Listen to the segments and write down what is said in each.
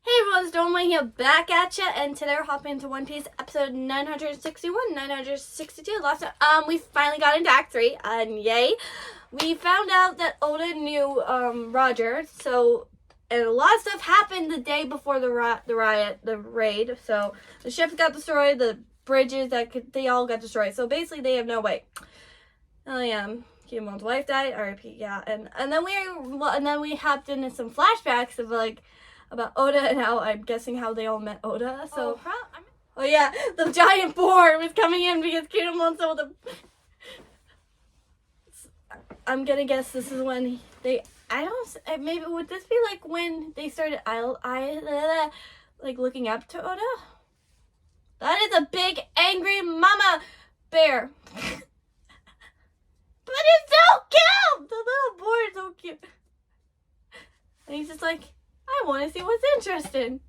Hey everyone, Stormwings here back at ya, and today we're hopping into One Piece episode 961, 962. Last time, we finally got into Act 3, and yay. We found out that Oden knew, Roger, and a lot of stuff happened the day before the raid, so the ships got destroyed, the bridges, they all got destroyed, so basically they have no way. Oh yeah, Kimon's wife died, R.I.P., yeah, and then we hopped into some flashbacks of, about Oda and how I'm guessing how they all met Oda. So, oh yeah, the giant boar was coming in because Kinemon saw the. I'm gonna guess this is when maybe would this be like when they started like looking up to Oda? That is a big angry mama bear. But it's so cute. The little boar is so cute. And he's just like, I want to see what's interesting.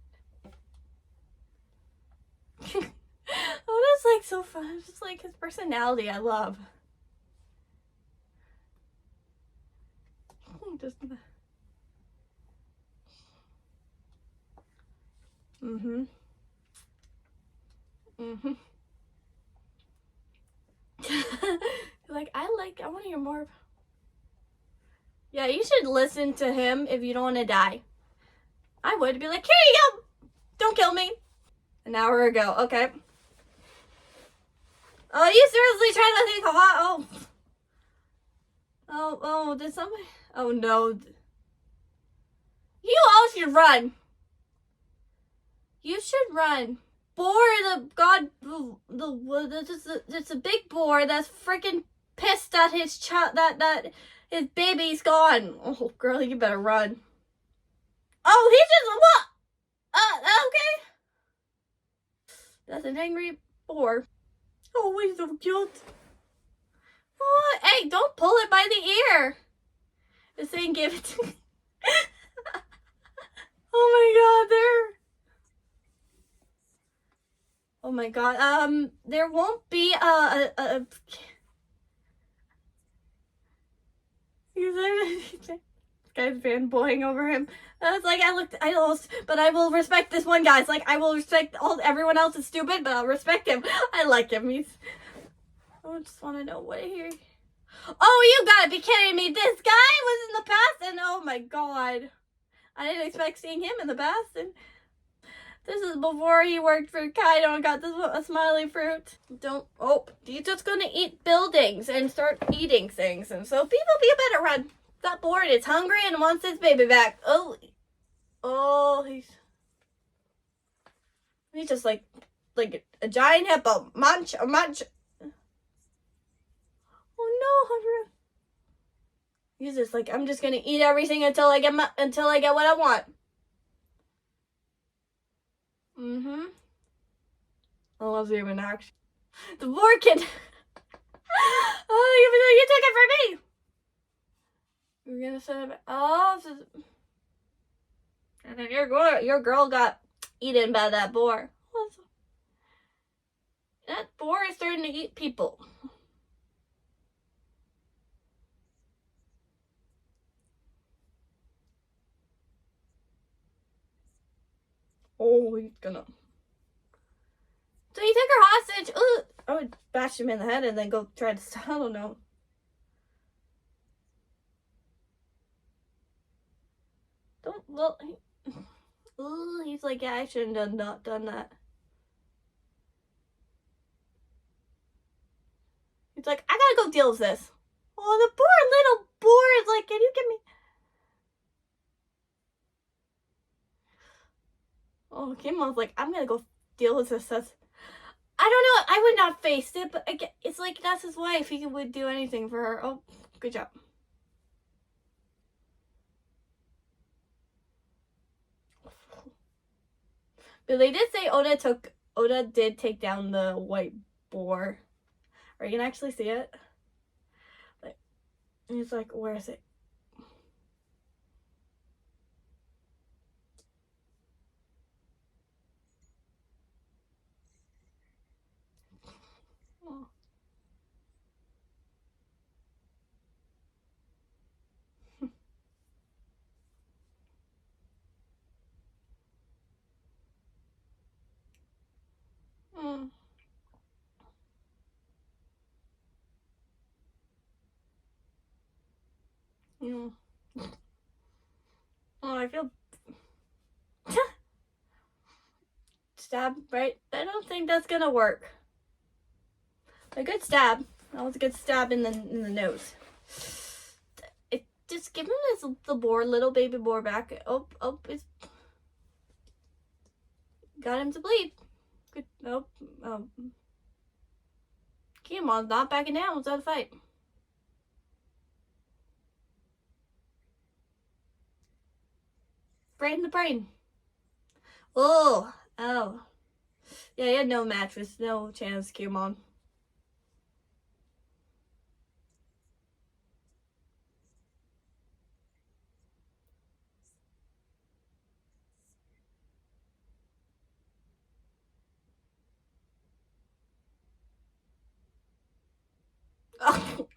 Oh, that's like so fun. It's just like his personality, I love. Just. Like, I want to hear more. Yeah, you should listen to him if you don't want to die. I would be like, here you go. Don't kill me. An hour ago. Okay. Oh, you seriously trying to think hot? Oh, did somebody? Oh no. You all should run. You should run. Boar, it's a big boar that's freaking pissed that his that his baby's gone. Oh, girl, you better run. Oh, he just what? Okay. That's an angry boar. Oh, he's so cute. Oh, hey, don't pull it by the ear. It's saying give it to me. Oh my god, oh my god, there won't be this guy's fanboying over him. It's like I lost, but I will respect this one guy. It's like I will respect everyone else is stupid, but I'll respect him. I like him. I just want to know what here. Oh, you gotta be kidding me! This guy was in the past, and oh my god, I didn't expect seeing him in the past. And this is before he worked for Kaido and got a smiley fruit. He's just gonna eat buildings and start eating things, and so people better run. That bored, it's hungry and wants its baby back. He's just like a giant hippo. Munch. Oh no, he's just like, I'm just gonna eat everything until I get what I want. Oh, that's even action. The boar kid. Oh, you took it from me. We're gonna set it. And then your girl got eaten by that boar. That boar is starting to eat people. Oh, he's gonna. So he took her hostage. Ugh. I would bash him in the head and then go try to stop. I don't know. He's like, yeah, I shouldn't have not done that. He's like, I gotta go deal with this. Oh, the poor little boar is like, can you give me? Oh, Kimon's like, I'm gonna go deal with this. I don't know. I would not face it, but it's like that's his wife. He would do anything for her. Oh, good job. But they did say Oda did take down the white boar. Are you gonna actually see it? He's like, where is it? Oh. Oh, I feel stab right. I don't think that's gonna work. A good stab. That was a good stab in the nose. Just give him the boar, little baby boar back. Oh, it's got him to bleed. Good. Nope. Come on, not backing down. Let's have a fight. Right in the brain. Oh. Yeah, he had no mattress, no chance. Come on.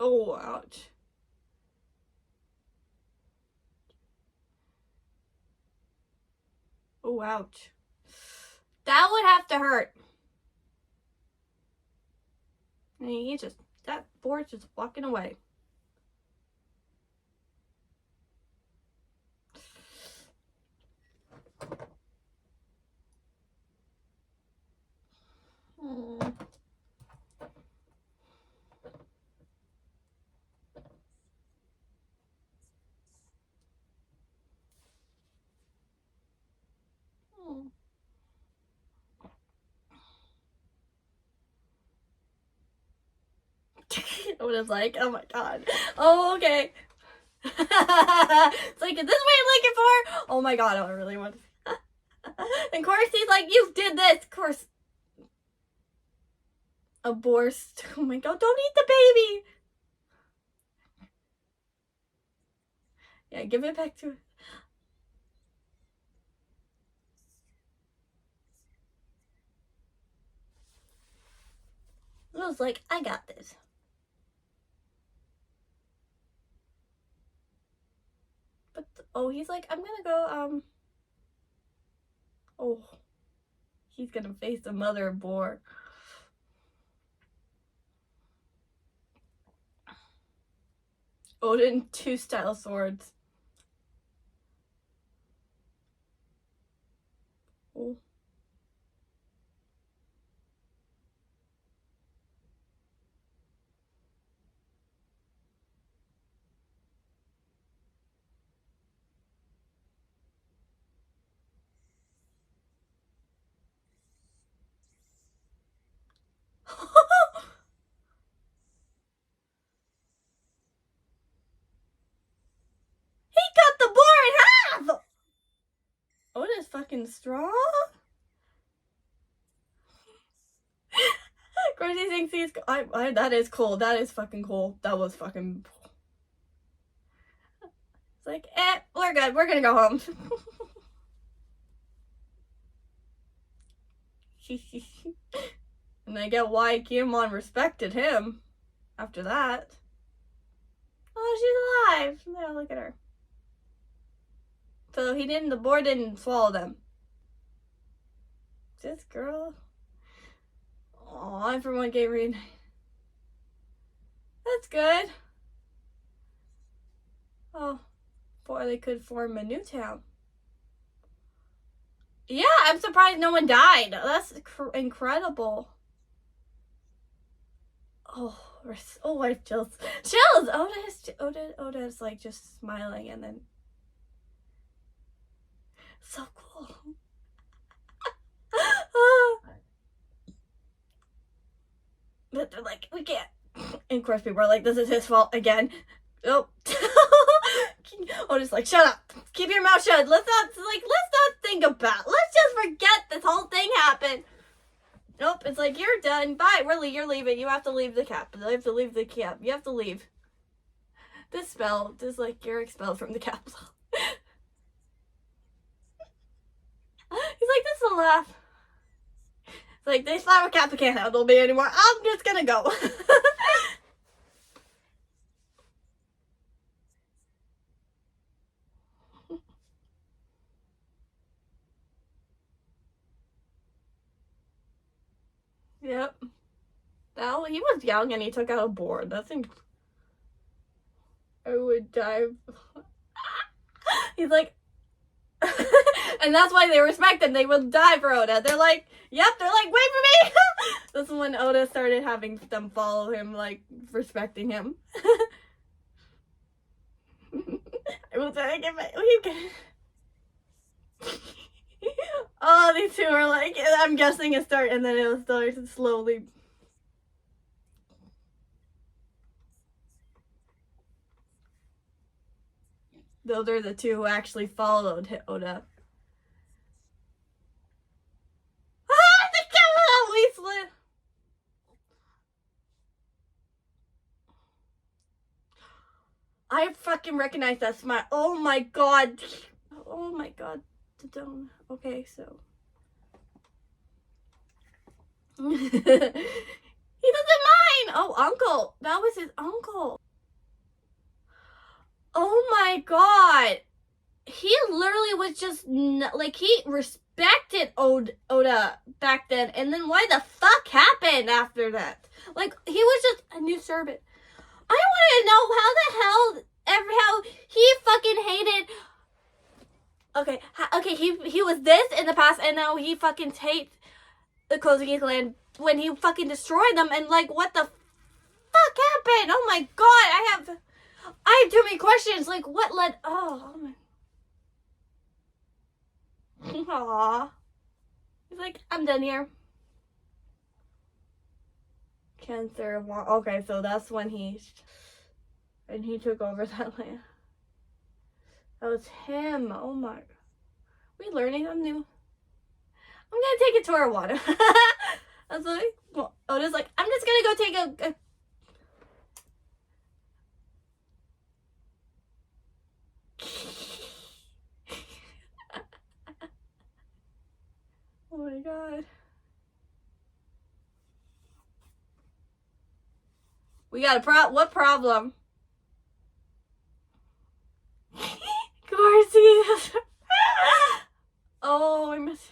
Oh, ouch. Oh, ouch. That would have to hurt. And that board's just walking away. Oh. Oden's like, oh my god. Oh, okay. It's like, is this what you're looking for? Oh my god, I really want to. And of course he's like, you did this. Of course. A boar. Oh my god, don't eat the baby. Yeah, give it back to her. I was like, I got this. But, oh, he's like, I'm gonna go, oh. He's gonna face the mother boar. Oden 2 style swords. Oh. He cut the boar in half! Oden's fucking strong. Gracie thinks he's. That is cool. That is fucking cool. That was fucking. It's like, we're good. We're gonna go home. And I get why Guillemon respected him after that. Oh, she's alive. No, look at her. So the boar didn't swallow them. This girl. Oh, I for one gave reunited. That's good. Oh, boy, they could form a new town. Yeah, I'm surprised no one died. That's incredible. Oh, I have chills. Chills! Oda's like just smiling and then. So cool. But they're like, we can't. And of course people are like, this is his fault again. Oh. Oda's like, shut up. Keep your mouth shut. Let's not think about. Let's just forget this whole thing happened. Nope, it's like, you're done. Bye. You're leaving. You have to leave the camp. You have to leave the camp. You have to leave. This spell is like, you're expelled from the capital. He's like, this is a laugh. It's like, this flower cap can't handle me anymore. I'm just gonna go. Yep. Well, he was young and he took out a board. That's I would die. He's like, and that's why they respect him. They will die for Oda. They're like, yep, they're like, wait for me. This is when Oda started having them follow him, like, respecting him. I will try to get my... Oh, these two are like, I'm guessing it start, and then it'll start slowly. Those are the two who actually followed Oda. Ah, the cow wasteland! I fucking recognize that smile. Oh my god. Oh my god. Okay, so. He doesn't mind! Oh, uncle. That was his uncle. Oh my god. He literally was just, like, he respected Oda back then. And then why the fuck happened after that? Like, he was just a new servant. I want to know how the hell, how he fucking hated. Okay, he was this in the past, and now he fucking hates the Kozuki clan when he fucking destroyed them, and like, what the fuck happened? Oh my god, I have too many questions. Like, what led? Oh my. Aww. He's like, I'm done here. Cancer. Okay, so that's when he took over that land. That was him. Oh my. We learning something new. I'm gonna take a tour of water. That's like, well, Oda's like, I'm just gonna go take a Oh my god. We got a what problem? Garcia. Oh, I miss.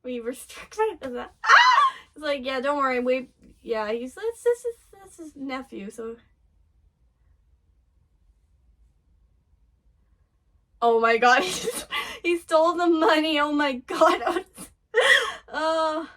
We restrict my that. It's like, yeah, don't worry. Yeah, this is his nephew, so. Oh my god, he stole the money. Oh my god. Oh.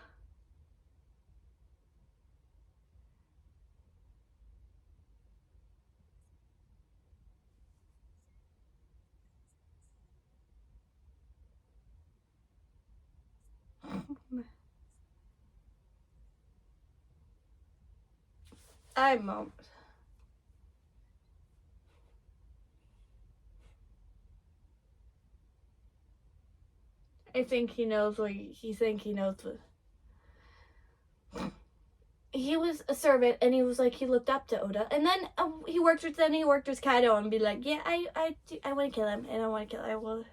I think he knows what he knows what. He was a servant, and he was like, he looked up to Oda, and then he worked with Kaido, and be like, yeah, I want to kill him, and I want to kill. I will.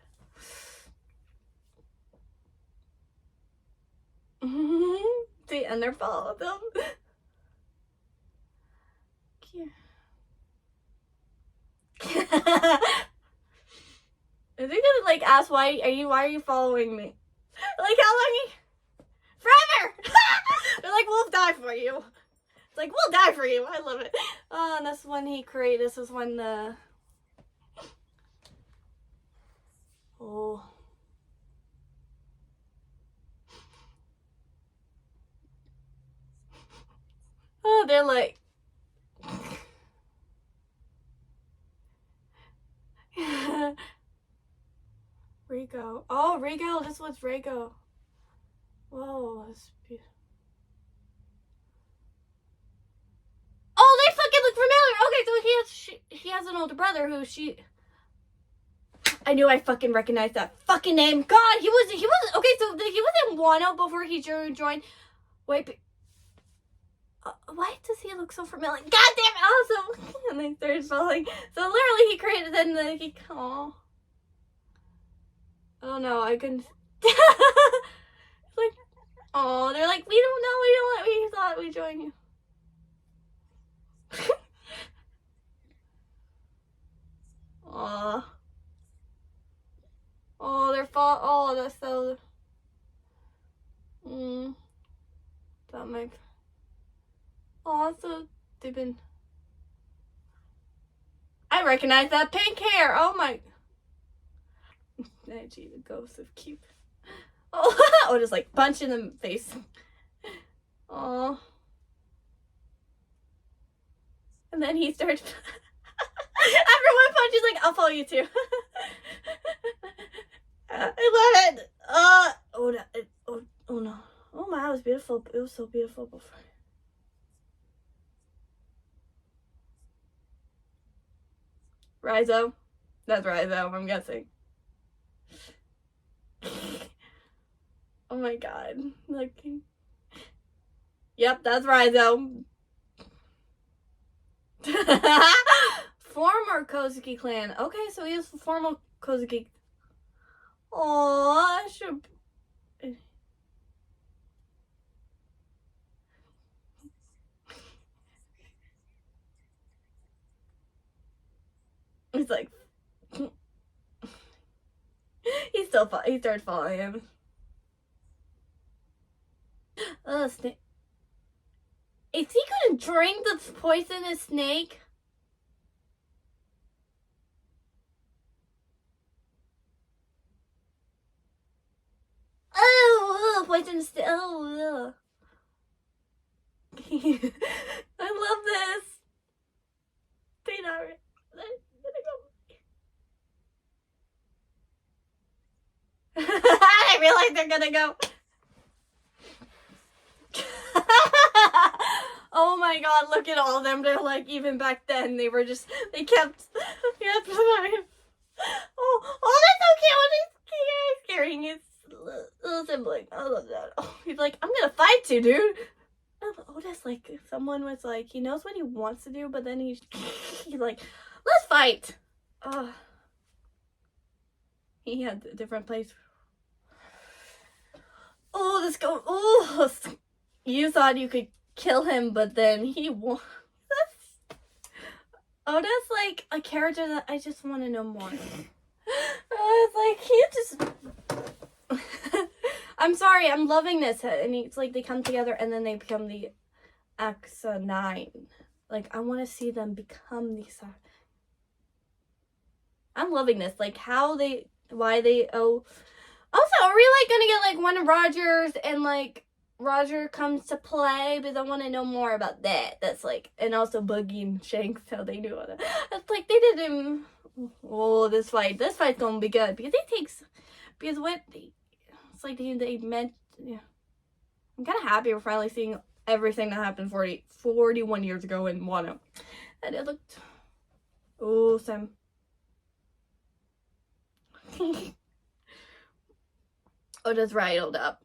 See, and they're following them. Is he gonna like ask why are you following me? Like, how long? Forever. They're like, we'll die for you. It's like, we'll die for you. I love it. Oh, and this is when he created. This is when the. Oh. Oh, they're like. Rigo. Oh, Rigo. This one's Rigo. Whoa. That's beautiful. Oh, they fucking look familiar. Okay, so he has an older brother who I knew I fucking recognized that fucking name. God, he was okay. So he was in Wano before he joined. Wait. Why does he look so familiar? God damn it! Also, and they started falling. So literally, he created. Then oh no, I couldn't. Like, oh, they're like, we don't know. We thought we joined you. Aw. Oh, they're fall. Oh, that's so. That might. Oh, so they've been... I recognize that pink hair. Oh my... Gee, the ghost of cute. Oh, just like punch in the face. Oh. And then he starts... After one punch, he's like, I'll follow you too. I love it. Oh no. Oh my, it was beautiful. It was so beautiful before. Rizo. That's Rizo, I'm guessing. Oh my god. Like, yep, that's Rizo. Former Kozuki clan. Okay, so he is formal Kozuki. Oh, I should. He's like, he started following him. Snake. Is he gonna drink the poisonous snake? Oh, poisonous snake. Oh, I love this. They not. I realize they're gonna go. Oh my god, look at all of them. They're like, even back then, they kept flying. Oh, that's so cute. He's carrying his little sibling. I love that. Oh, he's like, I'm gonna fight you, dude. Otis, like, someone was like, he knows what he wants to do, but then he's like, let's fight. He had a different place. Oh, this go. Oh, you thought you could kill him, but then he won. Oda's like a character that I just want to know more. It's like he just. I'm sorry, I'm loving this, and it's like they come together and then they become the Akazaya. Like I want to see them become these. I'm loving this, like why they. Oh, also, are we like gonna get like one of Rogers and like Roger comes to play? Because I want to know more about that. That's like, and also Buggy and Shanks, how they do it. It's like they didn't. Oh, this fight's gonna be good because it's like they meant. Yeah, I'm kind of happy we're finally seeing everything that happened 41 years ago in Wano, and it looked awesome. Oda's riled up.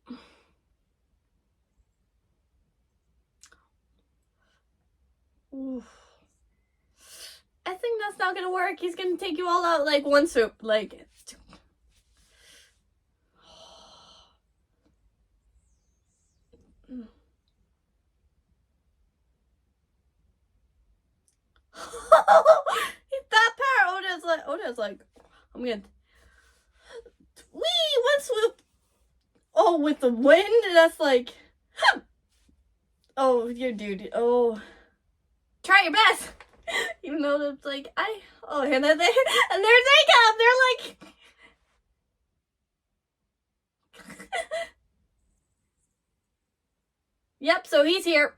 Oof. I think that's not gonna work. He's gonna take you all out like one swoop. Like. That power. Oda's like, I'm gonna. Wee! One swoop. Oh, with the wind? That's like. Oh, your dude. Oh. Try your best. Even though it's like, oh, and there they come. They're like. Yep, so he's here.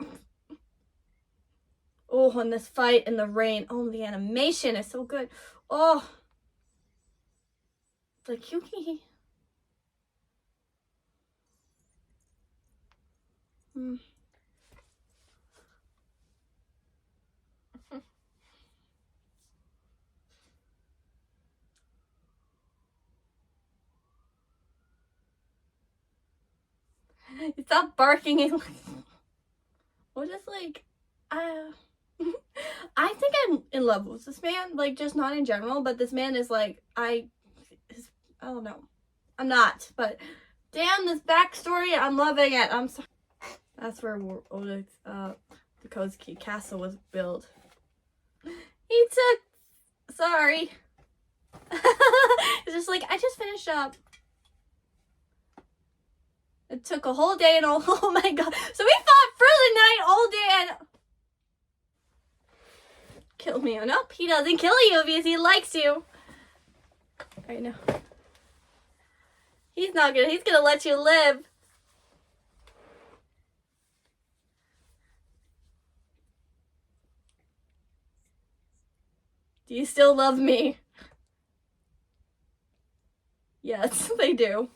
Oh, and this fight in the rain. Oh, the animation is so good. Oh. It's like, Yuki. Stop barking. What is like, I think I'm in love with this man. Like, just not in general, but this man is like, I don't know. I'm not, but damn, this backstory, I'm loving it. I'm sorry. That's where Oda's, the Kozuki castle was built. He took, sorry. It's just like, I just finished up. It took a whole day and oh my god. So we fought through the night all day and kill me. Oh, nope, he doesn't kill you because he likes you. Right now. He's not gonna, he's gonna let you live. Do you still love me? Yes, they do.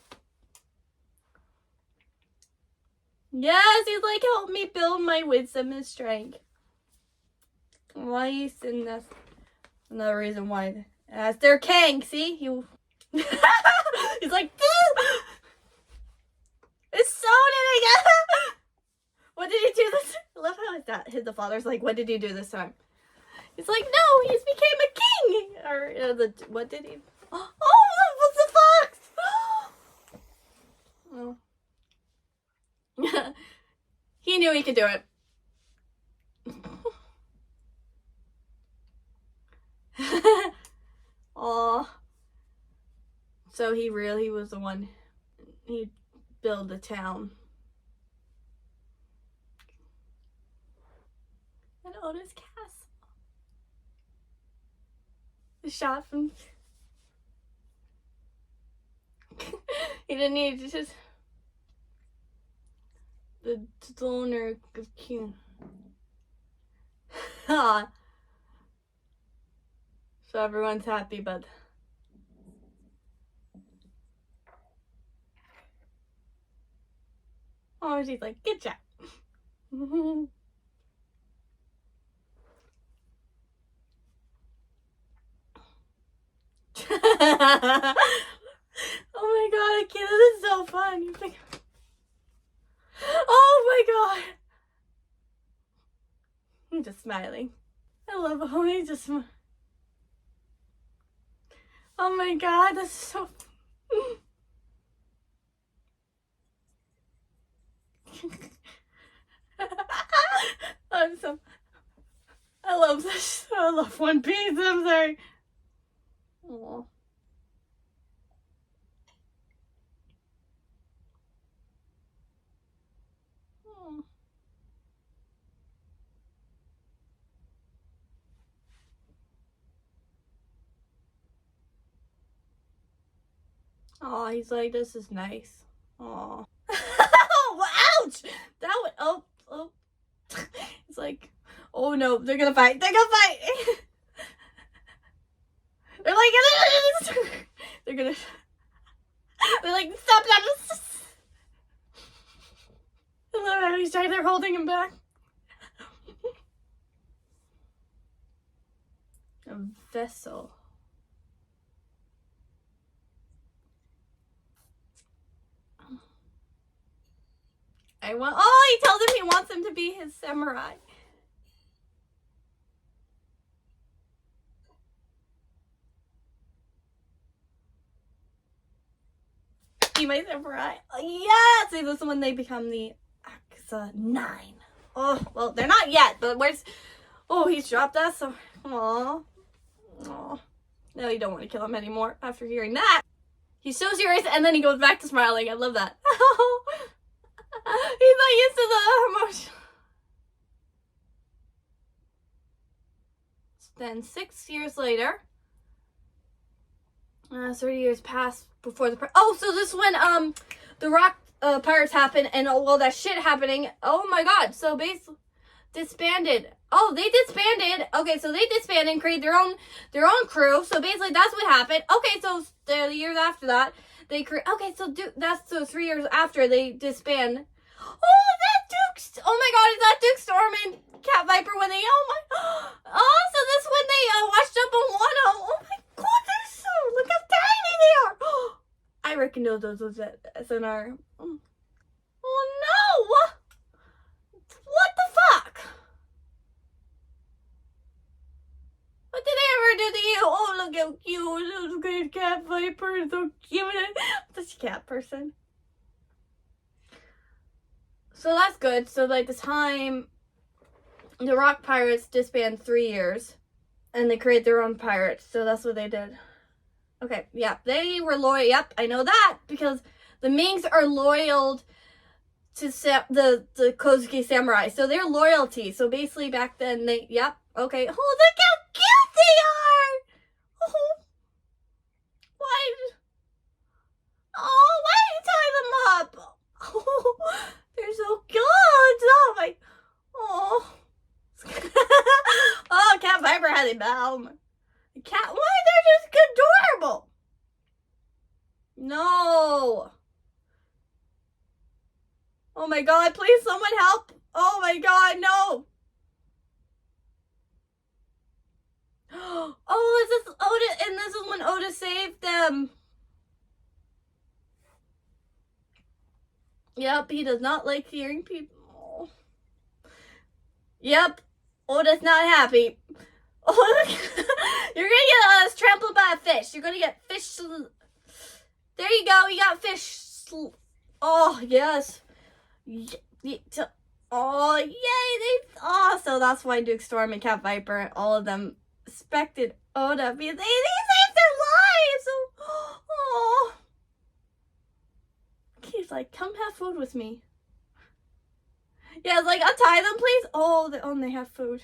Yes, he's like, help me build my wisdom and strength. Why he's in this? Another reason why. As their king, see? He's like, it's so again. What did he do this? I love how the father's like, what did he do this time? He's like, no, he's became a king. Or what did he? Oh, what's the fox? Oh. He knew he could do it. Aw. So he really was the one. He built the town. And Oden's castle. The shot from. He didn't need to just. The donor of King. So everyone's happy, but oh, she's like, good job. Oh my god, Akira, this is so fun. He's like, oh my god. I'm just smiling. I love how he just. Oh my god, that's so. I love this. I love One Piece. I'm sorry. Aww. Oh, he's like, this is nice. Oh. Oh, ouch! That would. Oh. It's like, oh no, they're gonna fight. They're gonna fight. They're like, they're gonna. They're like, stop. I love how he's trying. They're holding him back. A vessel. Oh, he tells him he wants him to be his samurai. Be my samurai. Yes! This is when they become the Akazaya 9. Oh, well, they're not yet, but where's... Oh, he's dropped us, so... Aww. Aww. No, you don't want to kill him anymore after hearing that. He's so serious, and then he goes back to smiling. I love that. He's not used to the emotion. Then 6 years later, 30 years passed before the... Oh, so this when the rock pirates happened and all that shit happening. Oh my god. So basically disbanded. Oh, they disbanded. Okay, so they disbanded and created their own crew. So basically that's what happened. Okay, so the years after that, they create... Okay, so that's so 3 years after they disband. Oh, is that Duke's... Oh my god, is that Duke Storm and Cat Viper when they... Oh my... Oh, so this when they washed up on Wano. Oh my god, they're so... Look how tiny they are. I reckon those SNR. Oh no! What the fuck? What did they ever do to you? Oh, look how cute. Those good Cat Viper. So cute. Such a cat person. So that's good. So like the time the rock pirates disband 3 years and they create their own pirates. So that's what they did. Okay, yeah. They were loyal. Yep, I know that because the Minks are loyal to the Kozuki samurai. So they're loyalty. So basically back then they, yep, okay. Oh, look how They are! Oh. Why? Oh, why did you tie them up? Oh, they're so good. Oh, my. Oh. Oh, Cat Viper had a bound. Cat, why? They're just adorable. No. Oh my god, please someone help. Oh my god, no. Oh, is this Oda? And this is when Oda saved them. Yep, he does not like hearing people. Yep, Oda's not happy. Oh, you're gonna get trampled by a fish. You're gonna get fish. There you go. You got fish. Oh yes. Oh yay! So that's why Dogstrom and Cat Viper, all of them, respected Oda because they saved their lives. Oh. He's like, come have food with me. Yeah, it's like, untie them, please. Oh, they have food.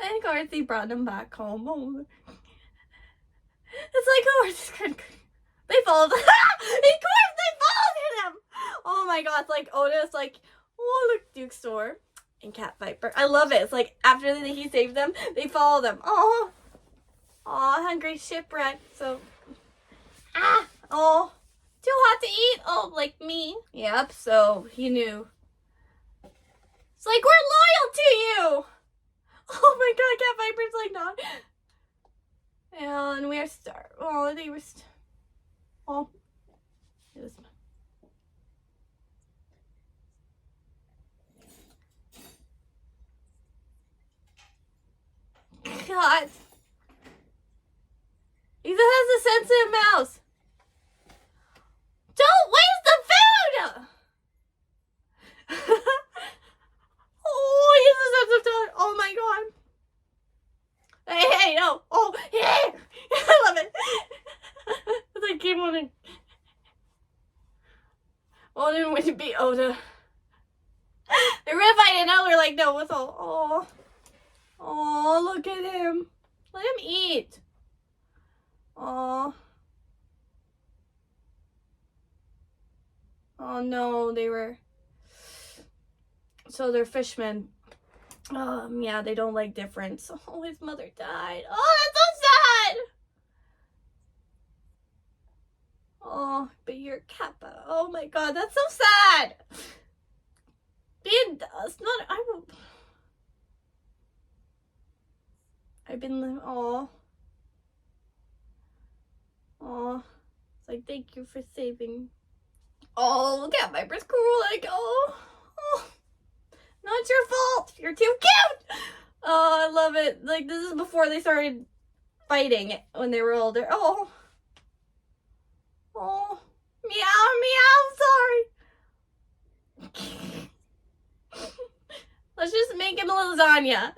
And of course, he brought them back home. Oh. It's like, oh, they followed. Of course, they followed him. Oh my god, it's like Oda's like, oh, look, Dogstrom and Cat Viper. I love it. It's like after he saved them, they follow them. Oh, hungry shipwreck. So, oh, too hot to eat. Oh, like me. Yep. So he knew. It's like, we're loyal to you. Oh my god, Cat Viper's like not. And we're starved. Oh, they were. Oh, it was. God. He has a sensitive mouse. Don't waste the food! Oh, he has a sensitive dog. Oh my god. Hey, no. Oh, hey. I love it. It's like, keep on. Oden would be Oda. They're fighting now. They're like, no, what's all? Oh, look at him. Let him eat. Oh. Oh no, they were. So they're fishmen. Yeah, they don't like difference. Oh, his mother died. Oh, that's so sad. Oh, but you're Kappa. Oh my god, that's so sad. It's not. I've been. Oh. It's like, thank you for saving. Oh, Cat Viper's cool. Like, oh. Not your fault. You're too cute. Oh, I love it. Like, this is before they started fighting when they were older. Oh. Meow, sorry. Let's just make him a lasagna.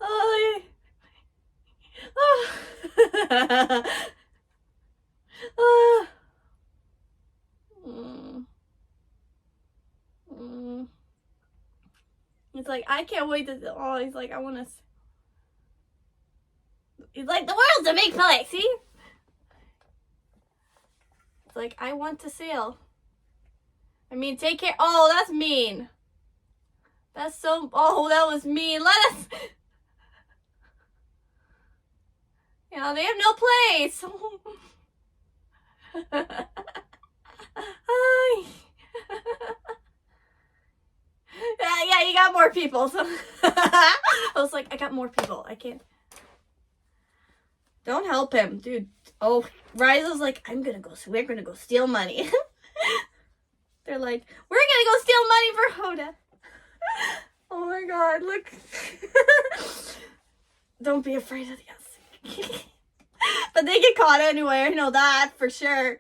Oh. It's like, I can't wait to. Oh, he's like, I want to. He's like, the world's a big place, see? It's like, I want to sail. I mean, take care. Oh, that's mean. That's so. Oh, that was mean. Let us. You know, they have no place. Yeah, you got more people. So I was like, I got more people. I can't. Don't help him, dude. Oh, Riza's like, we're gonna go steal money. They're like, we're gonna go steal money for Hoda. Oh my god, look. Don't be afraid of the us. But they get caught anyway, I know that for sure.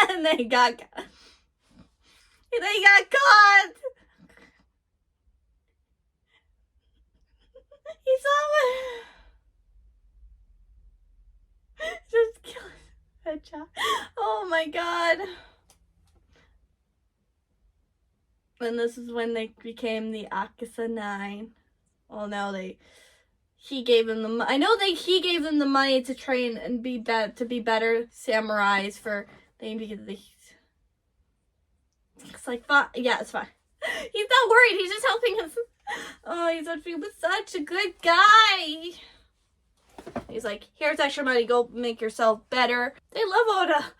And they got caught. He saw it. Just kill it. Headshot. Oh my god. and this is when they became the Akazaya 9. Well, no, he gave them the. I know he gave them the money to train and be better samurais for they because it's like fine. Yeah, it's fine. He's not worried. He's just helping us. Oh, he was such a good guy. He's like, here's extra money. Go make yourself better. They love Oda.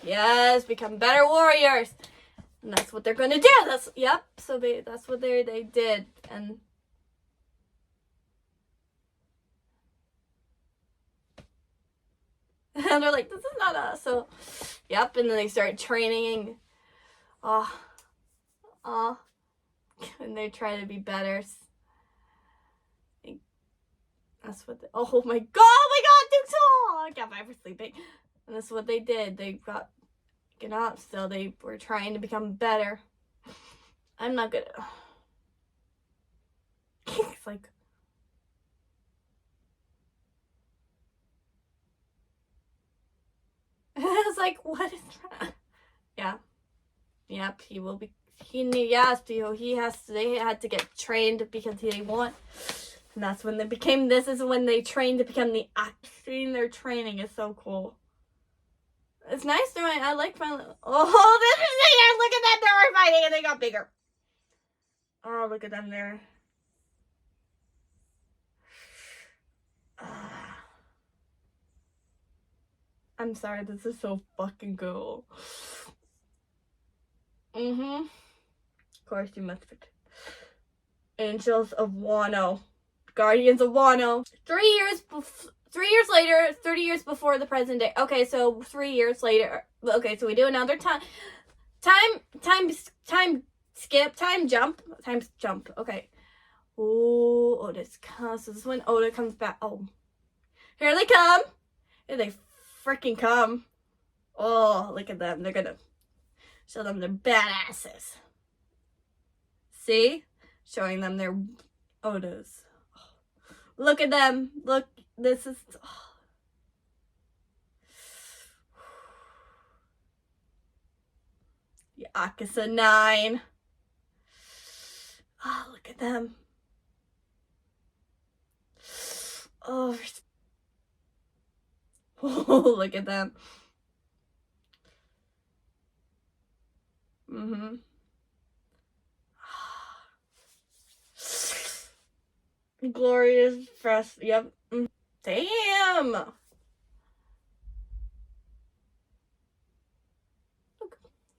Yes, become better warriors. And that's what they're gonna do. So that's what they did. And they're like, this is not us. So yep, and then they start training. And they try to be better. That's what oh my god, Dogstrom! I got my for sleeping. And that's what they did. They got up still. They were trying to become better. I'm not good. It's like I was like, what is that? Yeah. Yep, he will be. He has to. They had to get trained because they want. And that's when they became. This is when they trained to become the. Seeing their training is so cool. It's nice to. I like finally. Oh, this is it! Look at that! They were fighting and they got bigger. Oh, look at them there. I'm sorry. This is so fucking cool. Of course, you must be. Angels of Wano. Guardians of Wano. 3 years later, 30 years before the present day. Okay, so 3 years later. Okay, so we do another time skip, time jump. Okay. Ooh, Oda's comes. So this is when Oda comes back. Oh. Here they come. Here they freaking come. Oh, look at them. They're gonna show them their badasses. See? Showing them their Odas. Look at them. Look. This is... The Akazaya 9. Oh, look at them. Oh, look at them. Glorious dress. Yep. Damn.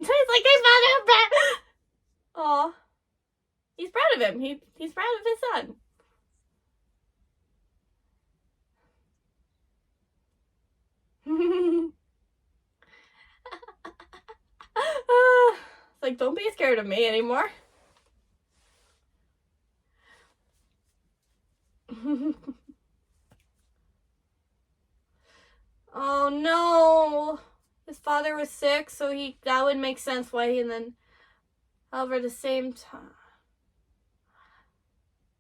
It's like they found him back. Aw. He's proud of him. He's proud of his son. It's like, don't be scared of me anymore. Oh no. His father was sick, so that would make sense why however, at the same time,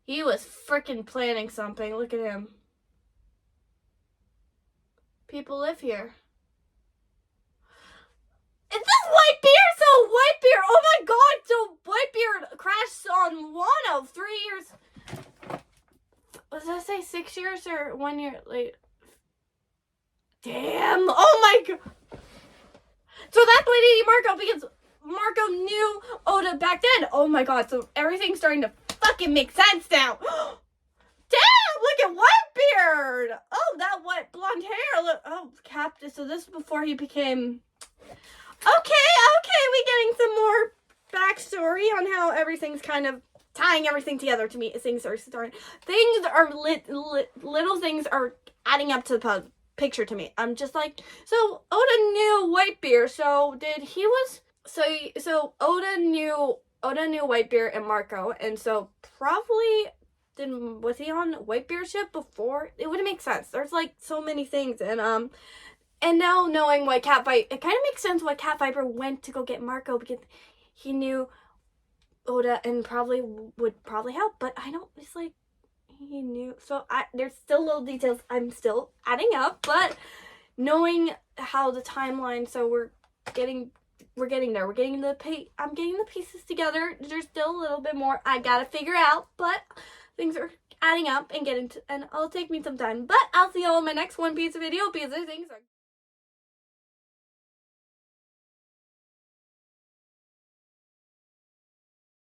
he was freaking planning something. Look at him. People live here. Is this Whitebeard? So Whitebeard, oh my god, so Whitebeard crashed on Wano 3 years. Does that say 6 years or 1 year late? Damn, oh my god. So that's why they need Marco, because Marco knew Oda back then. Oh my god, so everything's starting to fucking make sense now. Damn, look at Whitebeard. Oh, that white blonde hair. Look, oh, Captain. So this is before he became... Okay, we getting some more backstory on how everything's kind of tying everything together to me. Things are starting. Things are little things are adding up to the picture to me. I'm just like, so Oda knew Whitebeard. So Oda knew Whitebeard and Marco, and so probably was he on Whitebeard's ship before? It would make sense. There's like so many things, and now knowing why Cat Viper, it kind of makes sense why Cat Viper went to go get Marco, because he knew Oda and would probably help. But I don't. It's like he knew. So there's still little details I'm still adding up, but knowing how the timeline. So we're getting we're getting there. I'm getting the pieces together. There's still a little bit more I gotta figure out, but things are adding up and and it'll take me some time. But I'll see y'all in my next One Piece video because things are